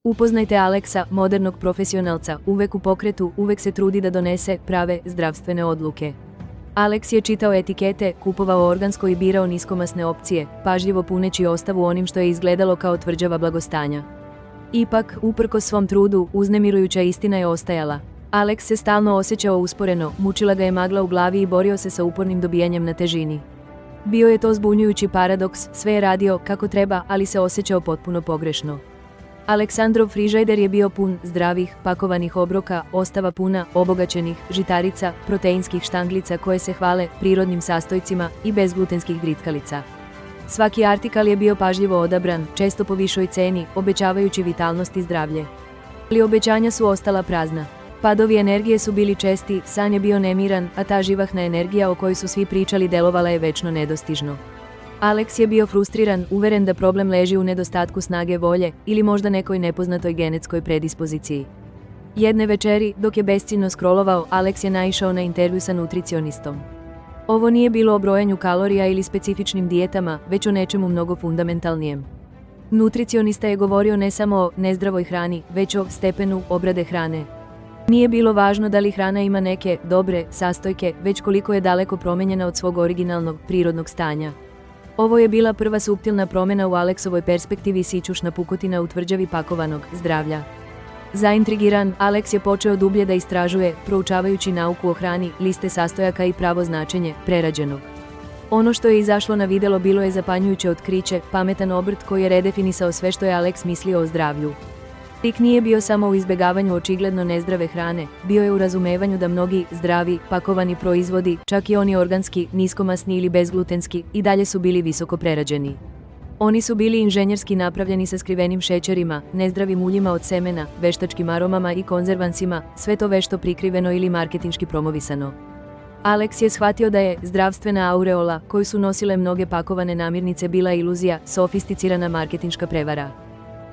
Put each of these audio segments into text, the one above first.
Upoznajte Aleksa, modernog profesionalca, uvek u pokretu, uvek se trudi da donese prave, zdravstvene odluke. Aleks je čitao etikete, kupovao organsko i birao niskomasne opcije, pažljivo puneći ostavu onim što je izgledalo kao tvrđava blagostanja. Ipak, uprkos svom trudu, uznemirujuća istina je ostajala. Aleks se stalno osjećao usporeno, mučila ga je magla u glavi i borio se sa upornim dobijanjem na težini. Bio je to zbunjujući paradoks, sve je radio kako treba, ali se osjećao potpuno pogrešno. Aleksandrov frižajder je bio pun zdravih, pakovanih obroka, ostava puna, obogaćenih, žitarica, proteinskih štanglica koje se hvale prirodnim sastojcima i bezglutenskih grickalica. Svaki artikal je bio pažljivo odabran, često po višoj ceni, obećavajući vitalnost i zdravlje. Ali obećanja su ostala prazna. Padovi energije su bili česti, san je bio nemiran, a ta živahna energija o kojoj su svi pričali delovala je večno nedostižno. Aleks je bio frustriran, uveren da problem leži u nedostatku snage volje ili možda nekoj nepoznatoj genetskoj predispoziciji. Jedne večeri, dok je besciljno skrolovao, Aleks je naišao na intervju sa nutricionistom. Ovo nije bilo o brojanju kalorija ili specifičnim dijetama, već o nečemu mnogo fundamentalnijem. Nutricionista je govorio ne samo o nezdravoj hrani, već o stepenu obrade hrane. Nije bilo važno da li hrana ima neke dobre sastojke, već koliko je daleko promenjena od svog originalnog, prirodnog stanja. Ovo je bila prva suptilna promjena u Aleksovoj perspektivi sićušna pukotina u tvrđavi pakovanog zdravlja. Zaintrigiran, Aleks je počeo dublje da istražuje, proučavajući nauku o hrani, liste sastojaka i pravo značenje prerađenog. Ono što je izašlo na videlo bilo je zapanjujuće otkriće, pametan obrt koji je redefinisao sve što je Aleks mislio o zdravlju. Trik nije bio samo u izbegavanju očigledno nezdrave hrane, bio je u razumevanju da mnogi zdravi, pakovani proizvodi, čak i oni organski, niskomasni ili bezglutenski, i dalje su bili visoko prerađeni. Oni su bili inženjerski napravljeni sa skrivenim šećerima, nezdravim uljima od semena, veštačkim aromama i konzervansima, sve to vešto prikriveno ili marketinški promovisano. Aleks je shvatio da je zdravstvena aureola, koju su nosile mnoge pakovane namirnice, bila iluzija, sofisticirana marketinška prevara.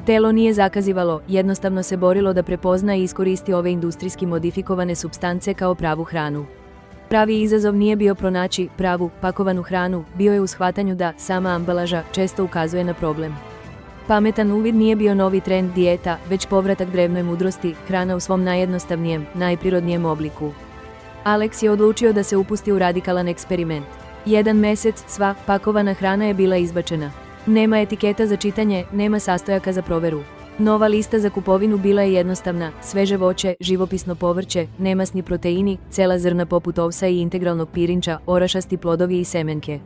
Telo nije zakazivalo, jednostavno se borilo da prepozna i iskoristi ove industrijski modifikovane supstance kao pravu hranu. Pravi izazov nije bio pronaći pravu, pakovanu hranu, bio je u shvatanju da sama ambalaža često ukazuje na problem. Pametan uvid nije bio novi trend dijeta, već povratak drevnoj mudrosti, hrana u svom najjednostavnijem, najprirodnijem obliku. Aleks je odlučio da se upusti u radikalan eksperiment. Jedan mesec sva pakovana hrana je bila izbačena. Nema etiketa za čitanje, nema sastojaka za proveru. Nova lista za kupovinu bila je jednostavna, sveže voće, živopisno povrće, nemasni proteini, cela zrna poput ovsa i integralnog pirinča, orašasti plodovi i semenke.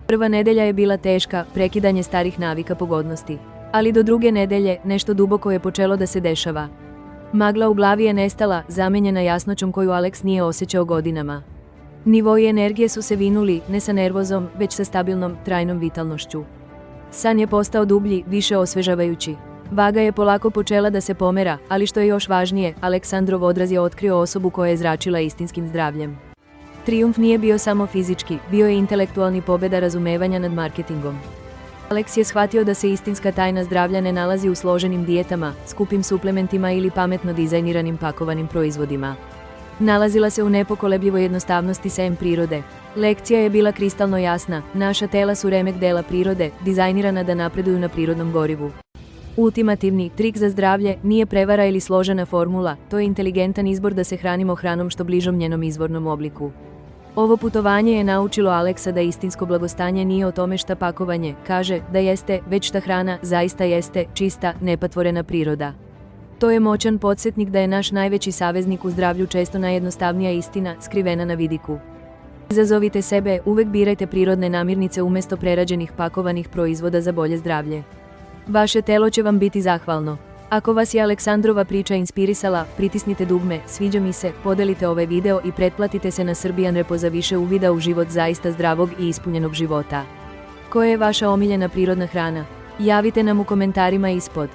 Prva nedelja je bila teška, prekidanje starih navika pogodnosti. Ali do druge nedelje nešto duboko je počelo da se dešava. Magla u glavi je nestala, zamenjena jasnoćom koju Aleks nije osjećao godinama. Nivoi energije su se vinuli, ne sa nervozom, već sa stabilnom, trajnom vitalnošću. San je postao dublji, više osvežavajući. Vaga je polako počela da se pomera, ali što je još važnije, Aleksandrov odraz je otkrio osobu koja je zračila istinskim zdravljem. Trijumf nije bio samo fizički, bio je intelektualni pobjeda razumevanja nad marketingom. Aleks je shvatio da se istinska tajna zdravlja ne nalazi u složenim dijetama, skupim suplementima ili pametno dizajniranim pakovanim proizvodima. Nalazila se u nepokolebljivoj jednostavnosti sem prirode. Lekcija je bila kristalno jasna, naša tela su remek dela prirode, dizajnirana da napreduju na prirodnom gorivu. Ultimativni trik za zdravlje nije prevara ili složena formula, to je inteligentan izbor da se hranimo hranom što bližom njenom izvornom obliku. Ovo putovanje je naučilo Aleksa da istinsko blagostanje nije o tome šta pakovanje kaže da jeste, već šta hrana zaista jeste, čista, nepatvorena priroda. To je moćan podsjetnik da je naš najveći saveznik u zdravlju često najjednostavnija istina, skrivena na vidiku. Izazovite sebe, uvek birajte prirodne namirnice umjesto prerađenih pakovanih proizvoda za bolje zdravlje. Vaše telo će vam biti zahvalno. Ako vas je Aleksandrova priča inspirisala, pritisnite dugme, sviđa mi se, podelite ovaj video i pretplatite se na Srbijan Repo za više uvida u život zaista zdravog i ispunjenog života. Koja je vaša omiljena prirodna hrana? Javite nam u komentarima ispod.